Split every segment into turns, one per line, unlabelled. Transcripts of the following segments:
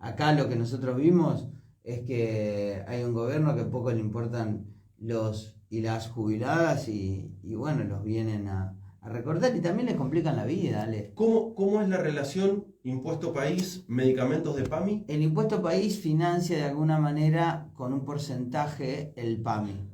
Acá lo que nosotros vimos es que hay un gobierno que poco le importan los y las jubiladas y bueno, los vienen a recortar y también les complican la vida, Ale.
¿Cómo es la relación impuesto país, medicamentos de PAMI?
El impuesto país financia de alguna manera con un porcentaje el PAMI.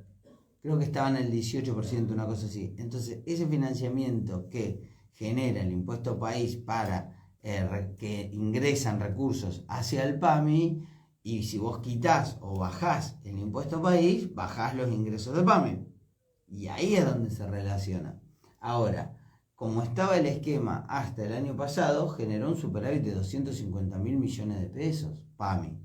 Creo que estaba en el 18%, una cosa así. Entonces, ese financiamiento que genera el impuesto país para que ingresan recursos hacia el PAMI, y si vos quitás o bajás el impuesto país, bajás los ingresos del PAMI. Y ahí es donde se relaciona. Ahora, como estaba el esquema hasta el año pasado, generó un superávit de 250.000 millones de pesos, PAMI.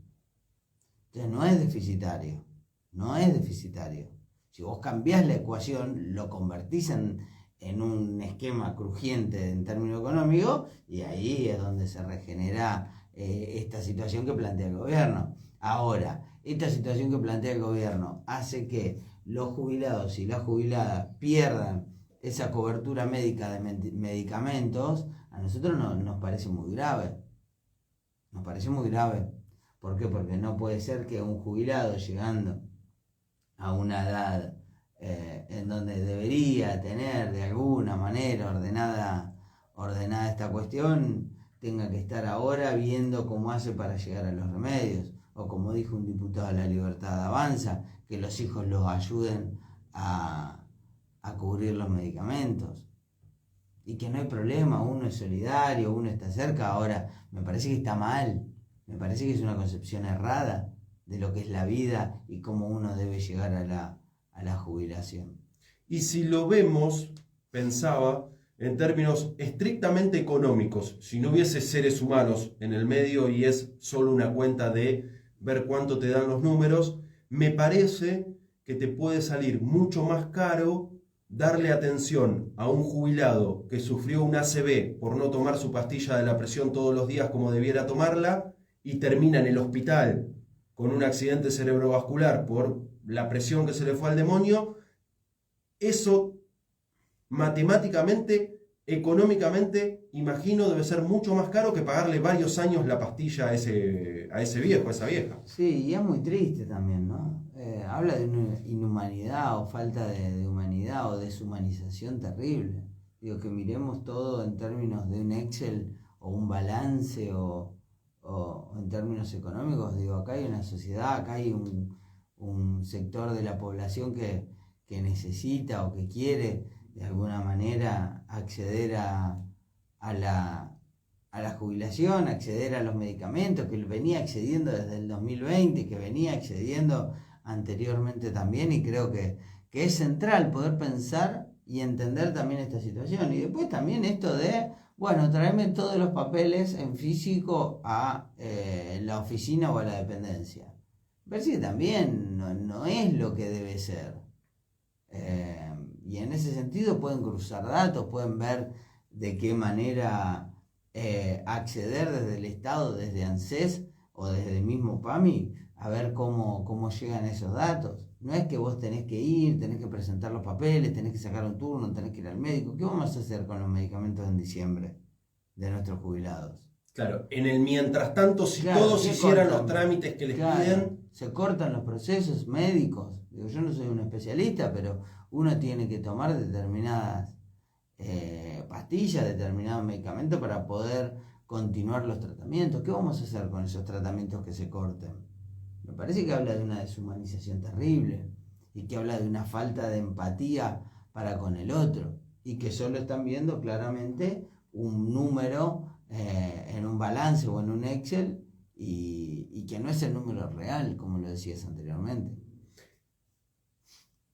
Entonces no es deficitario, no es deficitario. Si vos cambiás la ecuación, lo convertís en un esquema crujiente en términos económicos y ahí es donde se regenera esta situación que plantea el gobierno. Ahora, esta situación que plantea el gobierno hace que los jubilados y las jubiladas pierdan esa cobertura médica de medicamentos. A nosotros nos parece muy grave. Nos parece muy grave. ¿Por qué? Porque no puede ser que un jubilado llegando a una edad en donde debería tener de alguna manera ordenada esta cuestión, tenga que estar ahora viendo cómo hace para llegar a los remedios. O como dijo un diputado de La Libertad Avanza, que los hijos los ayuden a cubrir los medicamentos. Y que no hay problema, uno es solidario, uno está cerca. Ahora, me parece que está mal, me parece que es una concepción errada de lo que es la vida y cómo uno debe llegar a la jubilación.
Y si lo vemos, pensaba, en términos estrictamente económicos, si no hubiese seres humanos en el medio y es solo una cuenta de ver cuánto te dan los números, me parece que te puede salir mucho más caro darle atención a un jubilado que sufrió un ACV por no tomar su pastilla de la presión todos los días como debiera tomarla y termina en el hospital con un accidente cerebrovascular por la presión que se le fue al demonio. Eso matemáticamente, económicamente, imagino debe ser mucho más caro que pagarle varios años la pastilla a ese viejo, a esa vieja.
Sí, y es muy triste también, ¿no? Habla de una inhumanidad o falta de humanidad o deshumanización terrible. Digo, que miremos todo en términos de un Excel o un balance o en términos económicos. Digo, acá hay una sociedad, acá hay un sector de la población que necesita o que quiere de alguna manera acceder a la jubilación, acceder a los medicamentos, que venía accediendo desde el 2020, que venía accediendo anteriormente también, y creo que es central poder pensar y entender también esta situación. Y después también esto de, bueno, traerme todos los papeles en físico a la oficina o a la dependencia. Me parece que también no es lo que debe ser. Y en ese sentido pueden cruzar datos, pueden ver de qué manera acceder desde el Estado, desde ANSES o desde el mismo PAMI, a ver cómo llegan esos datos. No es que vos tenés que ir, tenés que presentar los papeles, tenés que sacar un turno, tenés que ir al médico. ¿Qué vamos a hacer con los medicamentos en diciembre de nuestros jubilados?
Claro, en el mientras tanto, si
Claro,
todos hicieran los trámites que les piden...
Se cortan los procesos médicos. Digo, yo no soy un especialista, pero uno tiene que tomar determinadas pastillas, determinados medicamentos para poder continuar los tratamientos. ¿Qué vamos a hacer con esos tratamientos que se corten? Me parece que habla de una deshumanización terrible y que habla de una falta de empatía para con el otro y que solo están viendo claramente un número en un balance o en un Excel y que no es el número real, como lo decías anteriormente.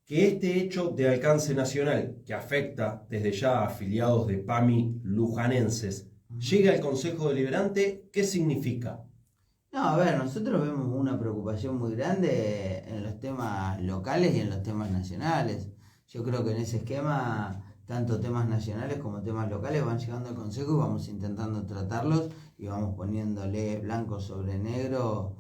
Que este hecho de alcance nacional, que afecta desde ya a afiliados de PAMI lujanenses, llegue al Consejo Deliberante, ¿qué significa?
No, a ver, nosotros vemos una preocupación muy grande en los temas locales y en los temas nacionales. Yo creo que en ese esquema, tanto temas nacionales como temas locales van llegando al Consejo y vamos intentando tratarlos y vamos poniéndole blanco sobre negro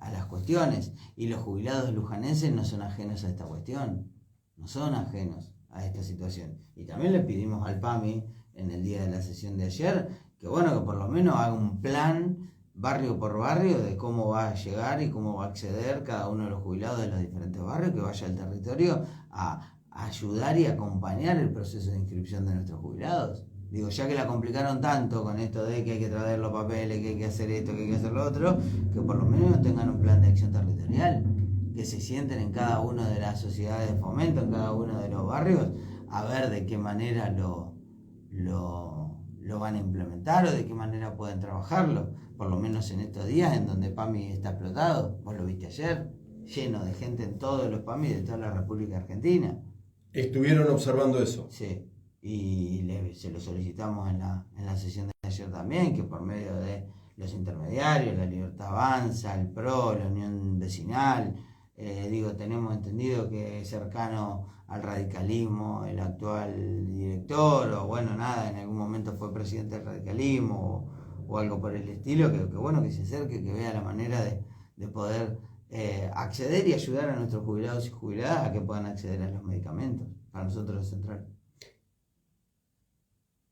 a las cuestiones. Y los jubilados lujanenses no son ajenos a esta cuestión, no son ajenos a esta situación. Y también le pedimos al PAMI en el día de la sesión de ayer que bueno, que por lo menos haga un plan barrio por barrio de cómo va a llegar y cómo va a acceder cada uno de los jubilados de los diferentes barrios, que vaya al territorio a ayudar y acompañar el proceso de inscripción de nuestros jubilados. Digo, ya que la complicaron tanto con esto de que hay que traer los papeles, que hay que hacer esto, que hay que hacer lo otro, que por lo menos tengan un plan de acción territorial, que se sienten en cada una de las sociedades de fomento, en cada uno de los barrios, a ver de qué manera lo van a implementar o de qué manera pueden trabajarlo, por lo menos en estos días en donde PAMI está explotado. Vos lo viste ayer, lleno de gente en todos los PAMI de toda la República Argentina.
¿Estuvieron observando eso?
Sí, y se lo solicitamos en la sesión de ayer también, que por medio de los intermediarios, la Libertad Avanza, el PRO, la Unión Vecinal, tenemos entendido que es cercano al radicalismo el actual director, o bueno, nada, en algún momento fue presidente del radicalismo, o algo por el estilo, que bueno, que se acerque, que vea la manera de poder acceder y ayudar a nuestros jubilados y jubiladas a que puedan acceder a los medicamentos. Para nosotros es central.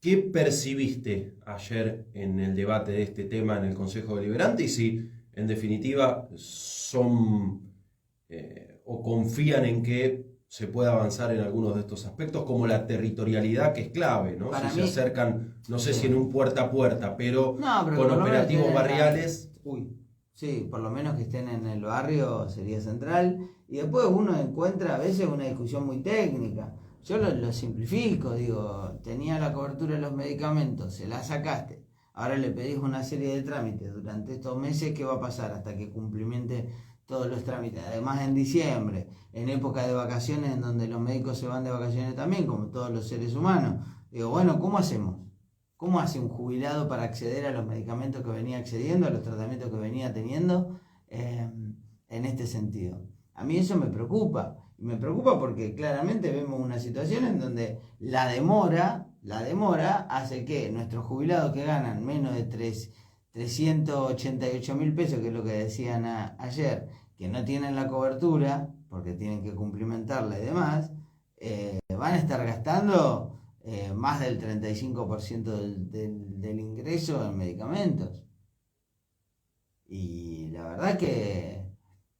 ¿Qué percibiste ayer en el debate de este tema en el Consejo Deliberante? Y si, en definitiva, son o confían en que se pueda avanzar en algunos de estos aspectos, como la territorialidad, que es clave, ¿no?
Para
si
mí,
se acercan, no sé
sí.
si en un puerta a puerta, pero
No,
con operativos barriales.
Sí, por lo menos que estén en el barrio sería central. Y después uno encuentra a veces una discusión muy técnica. Yo lo simplifico, digo, tenía la cobertura de los medicamentos, se la sacaste. Ahora le pedís una serie de trámites durante estos meses. ¿Qué va a pasar hasta que cumplimente todos los trámites? Además, en diciembre, en época de vacaciones, en donde los médicos se van de vacaciones también, como todos los seres humanos. Digo, bueno, ¿cómo hacemos? ¿Cómo hace un jubilado para acceder a los medicamentos que venía accediendo, a los tratamientos que venía teniendo en este sentido? A mí eso me preocupa. Y me preocupa porque claramente vemos una situación en donde la demora hace que nuestros jubilados que ganan menos de 388.000 pesos, que es lo que decían ayer, que no tienen la cobertura porque tienen que cumplimentarla y demás, van a estar gastando más del 35% del ingreso en medicamentos. Y la verdad que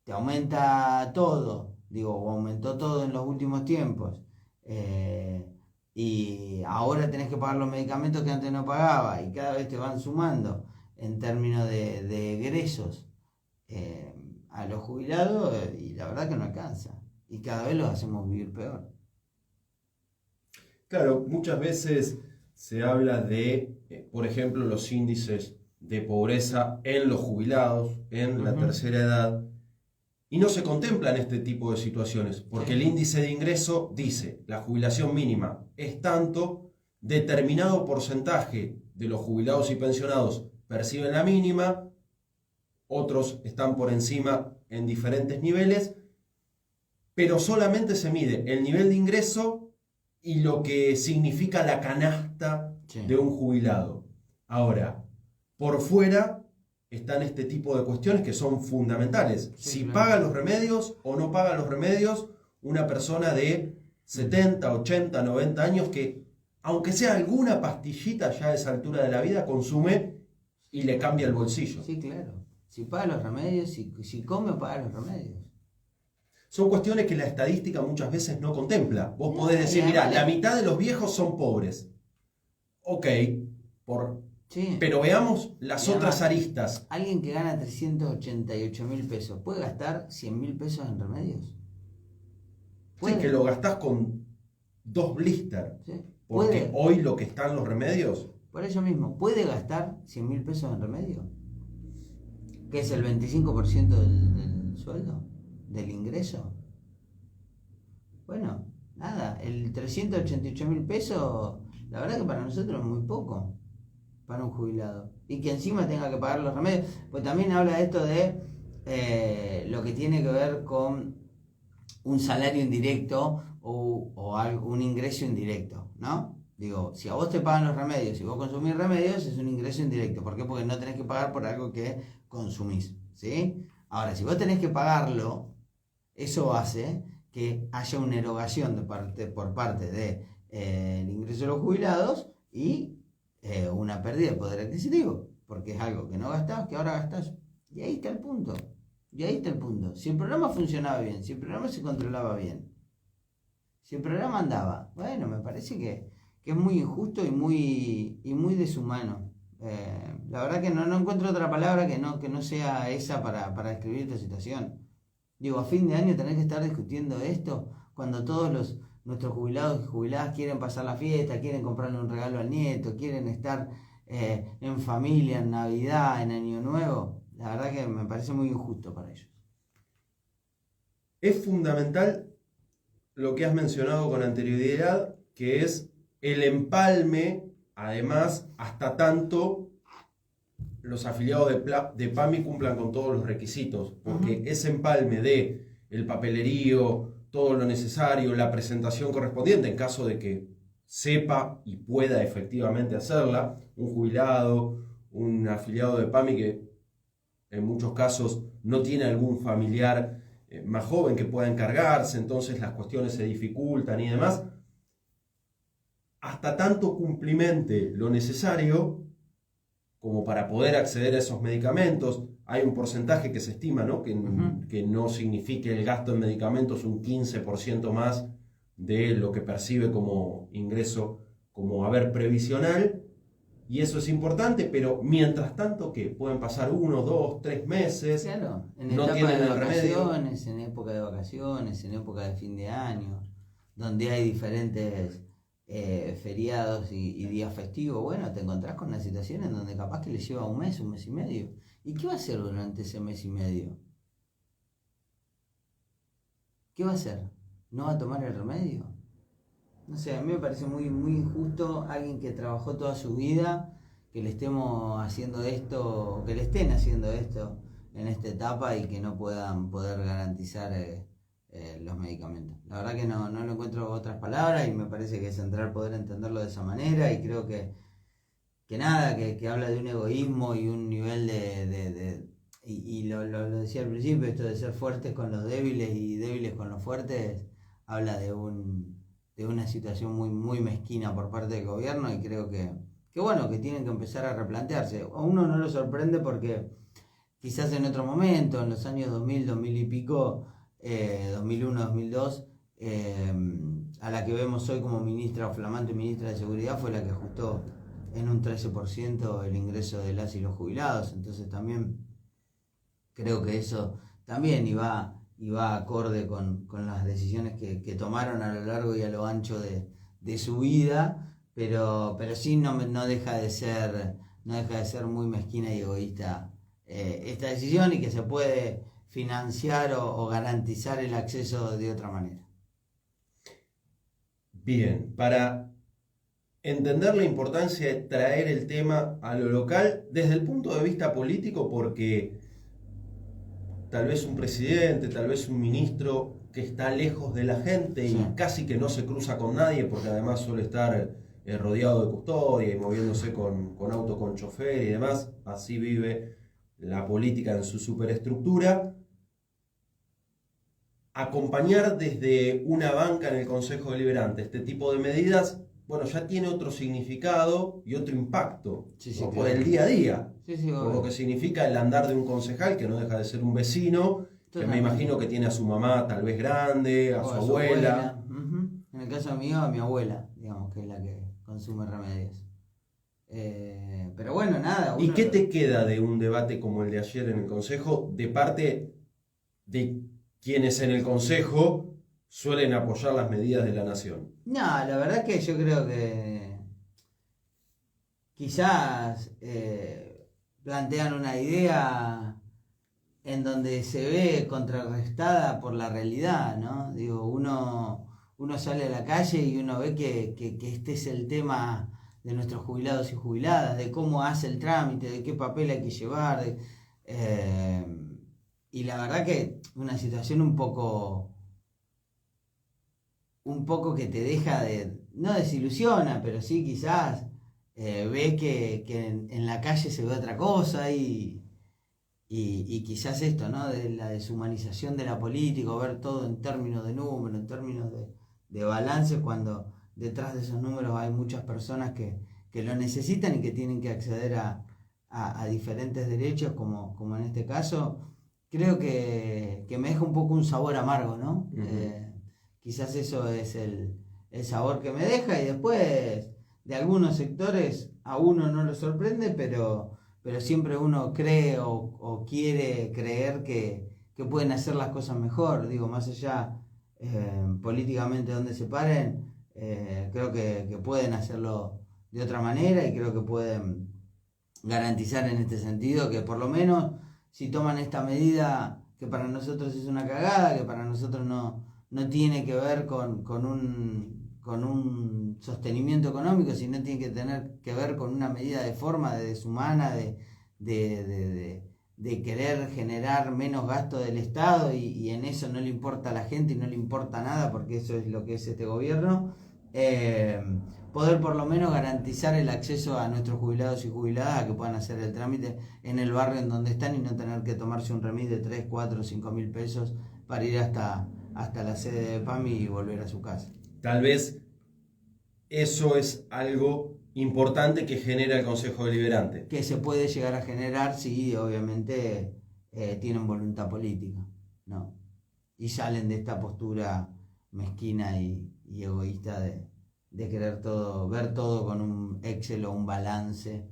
te aumenta todo, aumentó todo en los últimos tiempos. Y ahora tenés que pagar los medicamentos que antes no pagaba, y cada vez te van sumando en términos de egresos a los jubilados, y la verdad que no alcanza. Y cada vez los hacemos vivir peor.
Claro, muchas veces se habla de, por ejemplo, los índices de pobreza en los jubilados, en la tercera edad, y no se contemplan este tipo de situaciones, porque el índice de ingreso dice, la jubilación mínima es tanto, determinado porcentaje de los jubilados y pensionados perciben la mínima, otros están por encima en diferentes niveles, pero solamente se mide el nivel de ingreso y lo que significa la canasta de un jubilado. Ahora, por fuera están este tipo de cuestiones que son fundamentales. Si paga los remedios o no paga los remedios, una persona de 70, 80, 90 años que, aunque sea alguna pastillita ya a esa altura de la vida, consume y le cambia el bolsillo.
Sí, claro. Si paga los remedios, si come, paga los remedios.
Son cuestiones que la estadística muchas veces no contempla. Vos podés decir, mirá, la mitad de los viejos son pobres. Ok, pero veamos las otras aristas.
Alguien que gana 388.000 pesos, ¿puede gastar 100.000 pesos en remedios?
Sí, que lo gastás con 2 blisters.
¿Sí?
Porque hoy lo que están los remedios...
Por eso mismo, ¿puede gastar 100.000 pesos en remedios? ¿Que es el 25% del sueldo? ¿Del ingreso? Bueno, nada, el 388.000 pesos, la verdad que para nosotros es muy poco, para un jubilado. Y que encima tenga que pagar los remedios. Pues también habla esto de lo que tiene que ver con un salario indirecto o un ingreso indirecto, ¿no? Digo, si a vos te pagan los remedios, si vos consumís remedios, es un ingreso indirecto. ¿Por qué? Porque no tenés que pagar por algo que consumís, ¿sí? Ahora, si vos tenés que pagarlo, eso hace que haya una erogación por parte del ingreso de los jubilados y una pérdida de poder adquisitivo. porque es algo que no gastabas, que ahora gastás. Y ahí está el punto. Y ahí está el punto. Si el programa funcionaba bien, si el programa se controlaba bien, si el programa andaba, bueno, me parece que es muy injusto y muy deshumano. La verdad que no encuentro otra palabra que no sea esa para describir esta situación. Digo, a fin de año tener que estar discutiendo esto cuando todos nuestros jubilados y jubiladas quieren pasar la fiesta, quieren comprarle un regalo al nieto, quieren estar en familia, en Navidad, en Año Nuevo. La verdad que me parece muy injusto para ellos.
Es fundamental lo que has mencionado con anterioridad, que es el empalme, además, hasta tanto los afiliados de PAMI cumplan con todos los requisitos, porque ese empalme de el papelerío, todo lo necesario, la presentación correspondiente, en caso de que sepa y pueda efectivamente hacerla, un jubilado, un afiliado de PAMI que en muchos casos no tiene algún familiar más joven que pueda encargarse, entonces las cuestiones se dificultan y demás. Hasta tanto cumplimente lo necesario como para poder acceder a esos medicamentos, hay un porcentaje que se estima, ¿no? Que no signifique el gasto en medicamentos un 15% más de lo que percibe como ingreso, como haber previsional, y eso es importante, pero mientras tanto, ¿qué? Pueden pasar 1, 2, 3 meses,
claro, en
no
etapa
tienen
de
el remedio.
vacaciones, en época de vacaciones, en época de fin de año, donde hay diferentes feriados y días festivos. Bueno, te encontrás con una situación en donde capaz que le lleva un mes y medio. ¿Y qué va a hacer durante ese mes y medio? ¿Qué va a hacer? ¿No va a tomar el remedio? No sé, a mí me parece muy injusto alguien que trabajó toda su vida, que le estemos haciendo esto, que le estén haciendo esto en esta etapa y que no puedan poder garantizar los medicamentos. La verdad que no lo encuentro otras palabras y me parece que es central poder entenderlo de esa manera, y creo que nada, que habla de un egoísmo y un nivel y lo decía al principio, esto de ser fuertes con los débiles y débiles con los fuertes, habla de una situación muy mezquina por parte del gobierno, y creo que bueno, que tienen que empezar a replantearse. A uno no lo sorprende porque quizás en otro momento, en los años 2000, 2000 y pico, 2001, 2002, a la que vemos hoy como ministra o flamante ministra de Seguridad, fue la que ajustó en un 13% el ingreso de las y los jubilados. Entonces también creo que eso también iba acorde con las decisiones que tomaron a lo largo y a lo ancho de su vida, pero sí no deja de ser muy mezquina y egoísta esta decisión, y que se puede financiar o garantizar el acceso de otra manera.
Bien, para entender la importancia de traer el tema a lo local desde el punto de vista político, porque tal vez un presidente, tal vez un ministro que está lejos de la gente y casi que no se cruza con nadie, porque además suele estar rodeado de custodia y moviéndose con auto con chofer y demás, así vive la política en su superestructura. Acompañar desde una banca en el Consejo Deliberante este tipo de medidas, bueno, ya tiene otro significado y otro impacto, ¿no? Por el día a día, por lo que significa el andar de un concejal, que no deja de ser un vecino, que me imagino que tiene a su mamá tal vez grande, a su abuela.
En el caso mío, a mi abuela, digamos, que es la que consume remedios. Pero bueno, nada.
¿Y qué te queda de un debate como el de ayer en el Consejo de parte de quienes en el Consejo suelen apoyar las medidas de la Nación?
No, la verdad que yo creo que quizás plantean una idea en donde se ve contrarrestada por la realidad, ¿no? Digo, uno sale a la calle y uno ve que este es el tema de nuestros jubilados y jubiladas, de cómo hace el trámite, de qué papel hay que llevar, y la verdad que una situación un poco que te deja no desilusiona, pero sí quizás ves que en la calle se ve otra cosa, y quizás esto, ¿no? De la deshumanización de la política, ver todo en términos de números, en términos de balance, cuando detrás de esos números hay muchas personas que lo necesitan y que tienen que acceder a a diferentes derechos, como en este caso, creo que me deja un poco un sabor amargo, ¿no? Quizás eso es el sabor que me deja, y después de algunos sectores a uno no lo sorprende, pero siempre uno cree o quiere creer que pueden hacer las cosas mejor. Digo, más allá políticamente donde se paren, creo que pueden hacerlo de otra manera, y creo que pueden garantizar en este sentido que por lo menos si toman esta medida, que para nosotros es una cagada, que para nosotros no tiene que ver con un sostenimiento económico, sino tiene que tener que ver con una medida de forma, de deshumana, de querer generar menos gasto del Estado, y en eso no le importa a la gente y no le importa nada, porque eso es lo que es este gobierno. Poder por lo menos garantizar el acceso a nuestros jubilados y jubiladas a que puedan hacer el trámite en el barrio en donde están, y no tener que tomarse un remis de 3, 4, 5 mil pesos para ir hasta la sede de PAMI y volver a su casa.
Tal vez eso es algo importante que genera el Consejo Deliberante.
Que se puede llegar a generar si obviamente tienen voluntad política, ¿no? Y salen de esta postura mezquina y egoísta de querer ver todo con un Excel o un balance,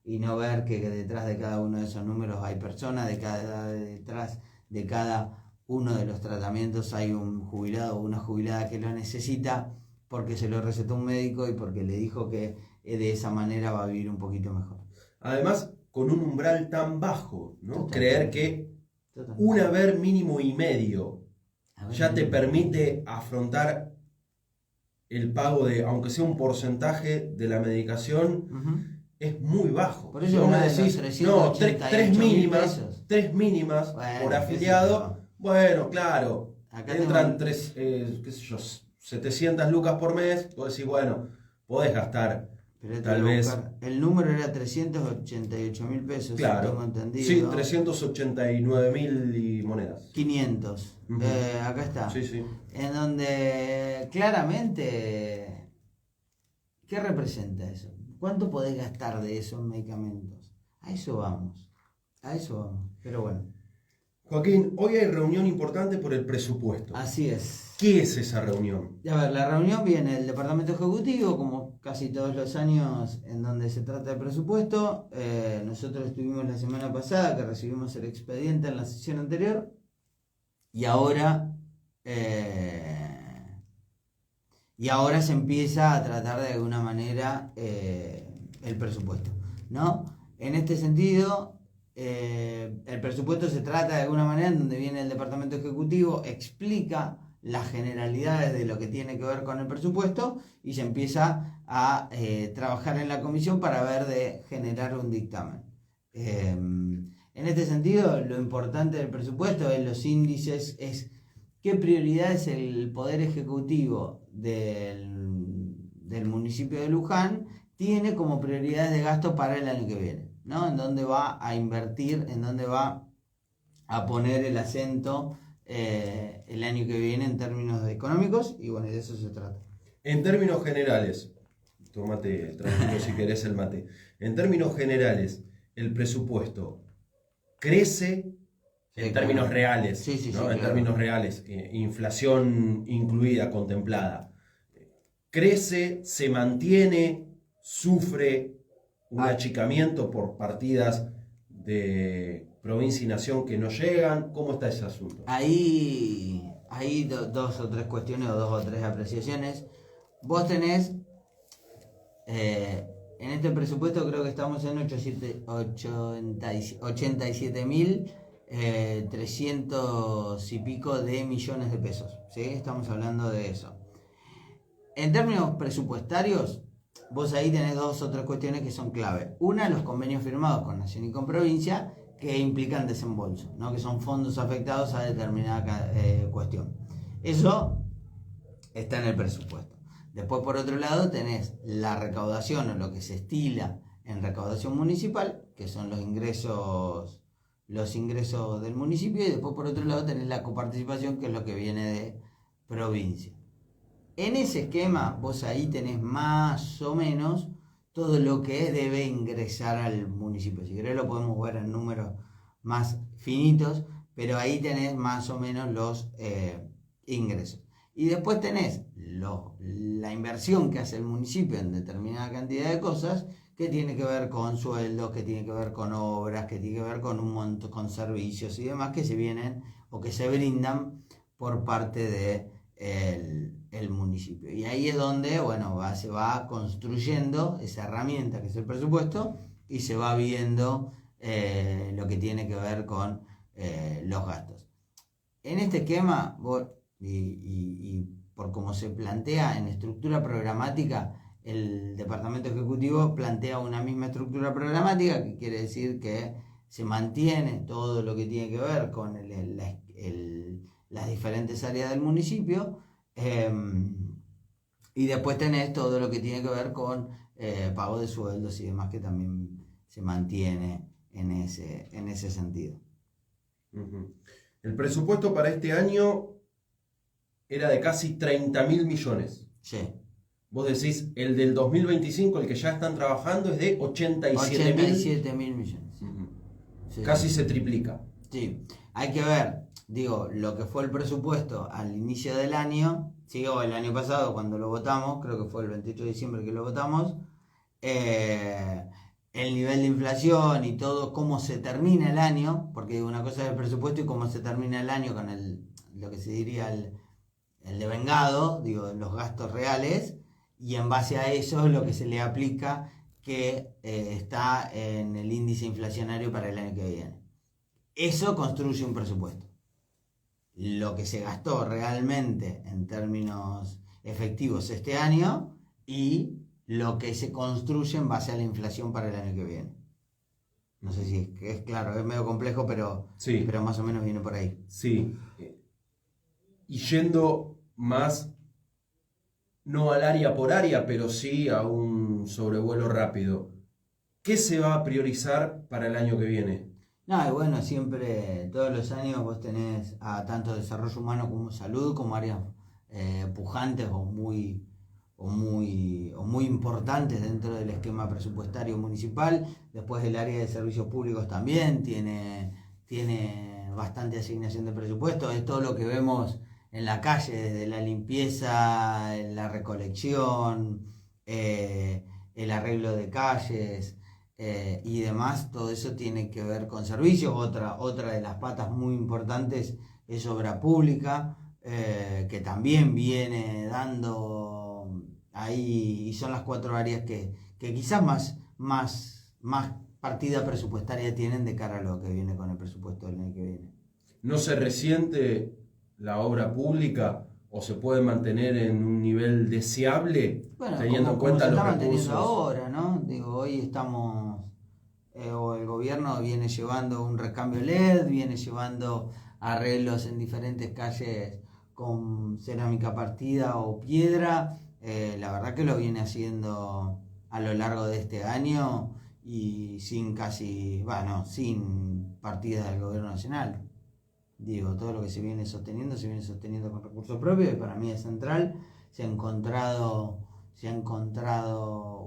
y no ver que detrás de cada uno de esos números hay personas, detrás de cada uno de los tratamientos hay un jubilado o una jubilada que lo necesita porque se lo recetó un médico y porque le dijo que de esa manera va a vivir un poquito mejor.
Además, con un umbral tan bajo, ¿no?
Totalmente.
Creer que un haber mínimo y medio ya te permite afrontar el pago de, aunque sea un porcentaje de la medicación, es muy bajo.
Por eso
me decís, no, tres mínimas
bueno,
por afiliado. Bueno, claro,
acá
entran 700 lucas por mes. Vos decís, bueno, podés gastar tal vez.
El número era 388 mil pesos,
Claro,
tengo entendido.
Sí, 389.000 y monedas.
500. Acá está.
Sí, sí.
En donde claramente, ¿qué representa eso? ¿Cuánto podés gastar de eso en medicamentos? A eso vamos. Pero bueno.
Joaquín, hoy hay reunión importante por el presupuesto.
Así es.
¿Qué es esa reunión?
A ver, la reunión viene del Departamento Ejecutivo, como casi todos los años en donde se trata de presupuesto. Nosotros estuvimos la semana pasada, que recibimos el expediente en la sesión anterior, y ahora se empieza a tratar de alguna manera el presupuesto, ¿no? En este sentido, el presupuesto se trata de alguna manera en donde viene el Departamento Ejecutivo, explica las generalidades de lo que tiene que ver con el presupuesto, y se empieza a trabajar en la comisión para ver de generar un dictamen. En este sentido, lo importante del presupuesto es los índices, es qué prioridades el Poder Ejecutivo del municipio de Luján tiene como prioridades de gasto para el año que viene, ¿no? En dónde va a invertir, en dónde va a poner el acento el año que viene en términos económicos, y bueno, de eso se trata.
En términos generales, tómate tranquilo si querés el mate. En términos generales, el presupuesto crece en términos reales,
sí,
¿no?
claro.
En términos reales, inflación incluida, contemplada. Crece, se mantiene, sufre un achicamiento por partidas de provincia y nación que no llegan. ¿Cómo está ese asunto?
Hay dos o tres cuestiones o dos o tres apreciaciones. Vos tenés, en este presupuesto creo que estamos en 87.300 y pico de millones de pesos, ¿sí? Estamos hablando de eso. En términos presupuestarios, vos ahí tenés dos o tres cuestiones que son clave. Una, los convenios firmados con Nación y con provincia, que implican desembolso, ¿no? Que son fondos afectados a determinada cuestión. Eso está en el presupuesto. Después, por otro lado, tenés la recaudación, o lo que se estila en recaudación municipal, que son los ingresos del municipio, y después, por otro lado, tenés la coparticipación, que es lo que viene de provincia. En ese esquema, vos ahí tenés más o menos todo lo que debe ingresar al municipio. Si querés lo podemos ver en números más finitos, pero ahí tenés más o menos los ingresos. Y después tenés la inversión que hace el municipio en determinada cantidad de cosas, que tiene que ver con sueldos, que tiene que ver con obras, que tiene que ver con un montón, con servicios y demás que se vienen o que se brindan por parte de el municipio. Y ahí es donde, bueno, se va construyendo esa herramienta que es el presupuesto y se va viendo lo que tiene que ver con los gastos. En este esquema, y por cómo se plantea en estructura programática, el Departamento Ejecutivo plantea una misma estructura programática, que quiere decir que se mantiene todo lo que tiene que ver con las diferentes áreas del municipio, y después tenés todo lo que tiene que ver con pago de sueldos y demás, que también se mantiene en ese sentido.
Uh-huh. El presupuesto para este año era de casi 30.000 millones.
Sí.
Vos decís, el del 2025, el que ya están trabajando, es de 87.000
millones.
Uh-huh.
Sí.
Casi se triplica.
Sí, hay que ver, lo que fue el presupuesto al inicio del año, sí, o el año pasado cuando lo votamos, creo que fue el 28 de diciembre que lo votamos, el nivel de inflación y todo, cómo se termina el año, porque una cosa es el presupuesto y cómo se termina el año con lo que se diría el devengado, los gastos reales, y en base a eso lo que se le aplica que está en el índice inflacionario para el año que viene. Eso construye un presupuesto. Lo que se gastó realmente en términos efectivos este año y lo que se construye en base a la inflación para el año que viene. No sé si es claro, es medio complejo, pero,
sí,
pero más o menos viene por ahí.
Sí. Y yendo más, no al área por área, pero sí a un sobrevuelo rápido, ¿qué se va a priorizar para el año que viene?
No, y bueno, siempre, todos los años vos tenés a tanto desarrollo humano como salud, como áreas pujantes o muy importantes dentro del esquema presupuestario municipal. Después el área de servicios públicos también tiene bastante asignación de presupuesto. Es todo lo que vemos en la calle, desde la limpieza, la recolección, el arreglo de calles y demás. Todo eso tiene que ver con servicios. Otra de las patas muy importantes es obra pública, que también viene dando ahí, y son las 4 áreas que quizás más partida presupuestaria tienen de cara a lo que viene con el presupuesto del año que viene.
¿No se resiente la obra pública o se puede mantener en un nivel deseable,
bueno,
teniendo en cuenta
como se
los
está
recursos?
manteniendo ahora, ¿no? Hoy estamos, o el gobierno viene llevando un recambio LED, viene llevando arreglos en diferentes calles con cerámica partida o piedra. La verdad que lo viene haciendo a lo largo de este año y sin partidas del gobierno nacional. Todo lo que se viene sosteniendo con recursos propios, y para mí es central. Se ha encontrado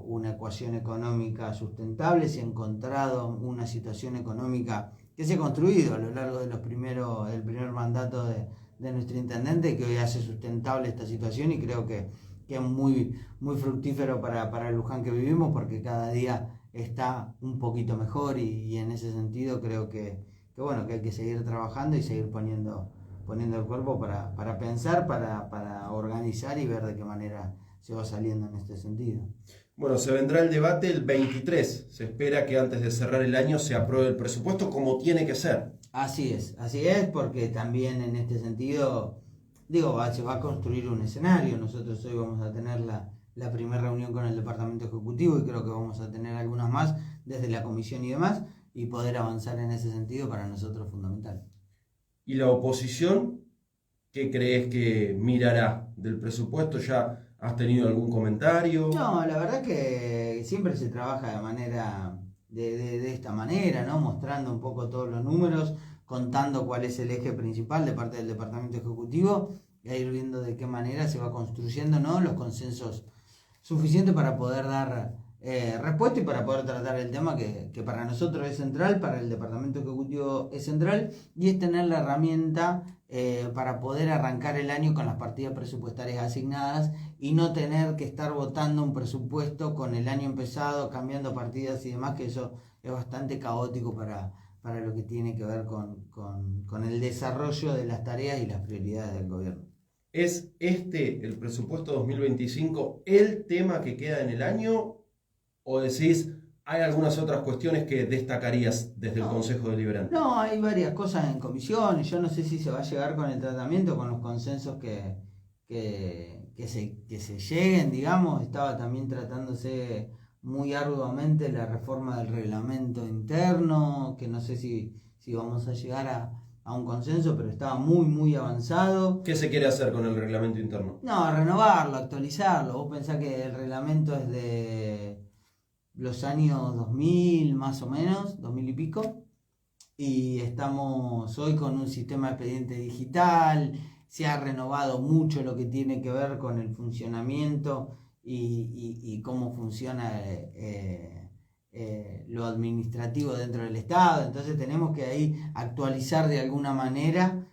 una ecuación económica sustentable, se ha encontrado una situación económica que se ha construido a lo largo de del primer mandato de nuestro intendente, que hoy hace sustentable esta situación, y creo que es muy, muy fructífero para el Luján que vivimos, porque cada día está un poquito mejor, y en ese sentido creo que hay que seguir trabajando y seguir poniendo el cuerpo para pensar, para organizar y ver de qué manera se va saliendo en este sentido.
Bueno, se vendrá el debate el 23. Se espera que antes de cerrar el año se apruebe el presupuesto como tiene que ser.
Así es, porque también en este sentido, se va a construir un escenario. Nosotros hoy vamos a tener la primera reunión con el Departamento Ejecutivo, y creo que vamos a tener algunas más desde la comisión y demás, y poder avanzar en ese sentido para nosotros es fundamental.
¿Y la oposición qué crees que mirará del presupuesto? ¿Ya has tenido algún comentario?
No, la verdad que siempre se trabaja de manera de esta manera, ¿no? Mostrando un poco todos los números, contando cuál es el eje principal de parte del Departamento Ejecutivo, y a ir viendo de qué manera se va construyendo, ¿no?, los consensos suficientes para poder dar respuesta y para poder tratar el tema que para nosotros es central, para el Departamento Ejecutivo es central, y es tener la herramienta para poder arrancar el año con las partidas presupuestarias asignadas y no tener que estar votando un presupuesto con el año empezado, cambiando partidas y demás, que eso es bastante caótico para lo que tiene que ver con el desarrollo de las tareas y las prioridades del gobierno.
¿Es el presupuesto 2025, el tema que queda en el año? ¿O decís, hay algunas otras cuestiones que destacarías desde el Consejo Deliberante?
No, hay varias cosas en comisiones. Yo no sé si se va a llegar con el tratamiento, con los consensos que se lleguen, digamos. Estaba también tratándose muy arduamente la reforma del reglamento interno, que no sé si vamos a llegar a un consenso, pero estaba muy avanzado.
¿Qué se quiere hacer con el reglamento interno?
No, renovarlo, actualizarlo. Vos pensás que el reglamento es de los años 2000 más o menos, 2000 y pico, y estamos hoy con un sistema de expediente digital. Se ha renovado mucho lo que tiene que ver con el funcionamiento y cómo funciona lo administrativo dentro del Estado. Entonces tenemos que ahí actualizar de alguna manera,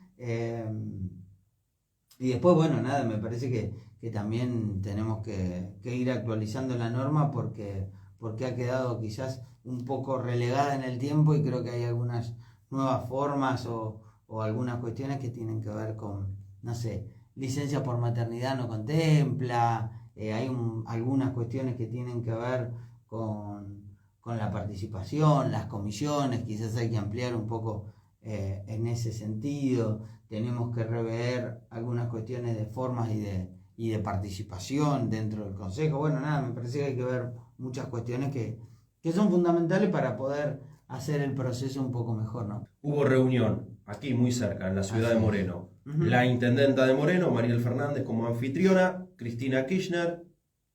y después, bueno, nada, me parece que también tenemos que ir actualizando la norma porque ha quedado quizás un poco relegada en el tiempo, y creo que hay algunas nuevas formas o algunas cuestiones que tienen que ver con, no sé, licencia por maternidad no contempla, hay algunas cuestiones que tienen que ver con la participación, las comisiones, quizás hay que ampliar un poco en ese sentido. Tenemos que rever algunas cuestiones de formas y de participación dentro del Consejo. Bueno, nada, me parece que hay que ver muchas cuestiones que son fundamentales para poder hacer el proceso un poco mejor, ¿no?
Hubo reunión aquí muy cerca, en la ciudad de Moreno. La intendenta de Moreno, Mariel Fernández, como anfitriona, Cristina Kirchner,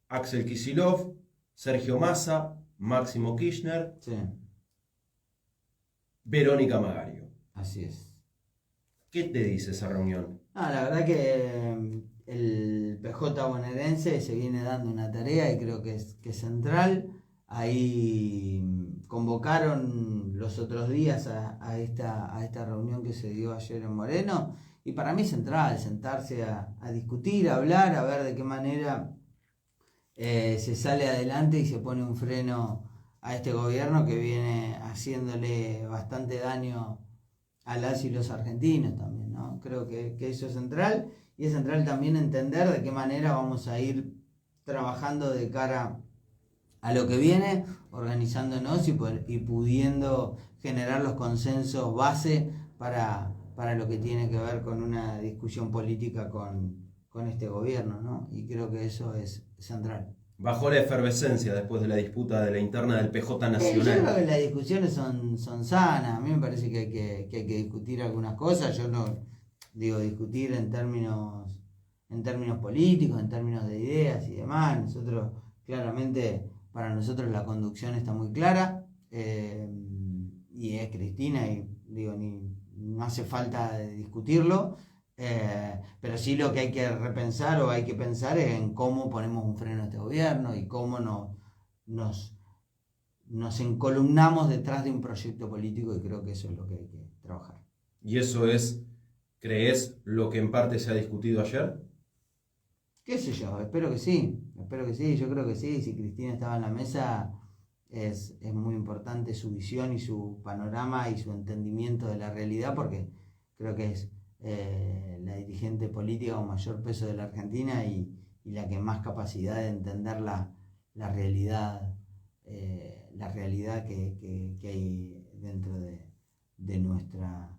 Axel Kicillof, Sergio Massa, Máximo Kirchner,
Sí,
Verónica Magario.
así es.
¿Qué te dice esa reunión?
La verdad que el PJ bonaerense se viene dando una tarea y creo que es central. Ahí convocaron los otros días a esta reunión que se dio ayer en Moreno, y para mí es central sentarse a discutir, a hablar, a ver de qué manera se sale adelante y se pone un freno a este gobierno que viene haciéndole bastante daño a las y los argentinos también, ¿no? Creo que eso es central, y es central también entender de qué manera vamos a ir trabajando de cara a lo que viene, organizándonos y pudiendo generar los consensos base para lo que tiene que ver con una discusión política con este gobierno, ¿no? Y creo que eso es central.
Bajó la efervescencia después de la disputa de la interna del PJ
Yo
Nacional.
creo que las discusiones son sanas. A mí me parece que hay que discutir algunas cosas. Yo no digo discutir en términos políticos, en términos de ideas y demás. Nosotros, claramente, para nosotros la conducción está muy clara, y es Cristina, y digo, no hace falta discutirlo. Pero sí lo que hay que repensar o hay que pensar es en cómo ponemos un freno a este gobierno y cómo nos encolumnamos detrás de un proyecto político, y creo que eso es lo que hay que trabajar.
¿Y eso es, crees, lo que en parte se ha discutido ayer?
¿Qué sé yo? Espero que sí, yo creo que sí. Si Cristina estaba en la mesa, es muy importante su visión y su panorama y su entendimiento de la realidad, porque creo que es la dirigente política con mayor peso de la Argentina y la que más capacidad de entender la realidad que hay dentro de nuestra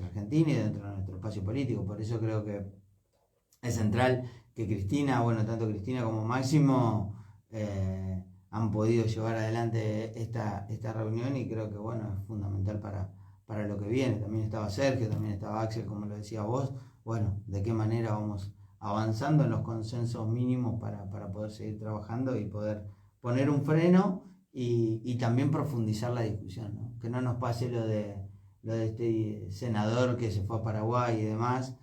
Argentina y dentro de nuestro espacio político. Por eso creo que es central que Cristina, bueno, tanto Cristina como Máximo han podido llevar adelante esta reunión, y creo que, bueno, es fundamental para lo que viene. También estaba Sergio, también estaba Axel, como lo decía vos. Bueno, de qué manera vamos avanzando en los consensos mínimos para poder seguir trabajando y poder poner un freno y también profundizar la discusión, ¿no? Que no nos pase lo de este senador que se fue a Paraguay y demás,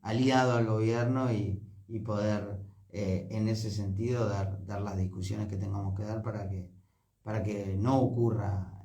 aliado al gobierno, y poder en ese sentido dar las discusiones que tengamos que dar para que no ocurra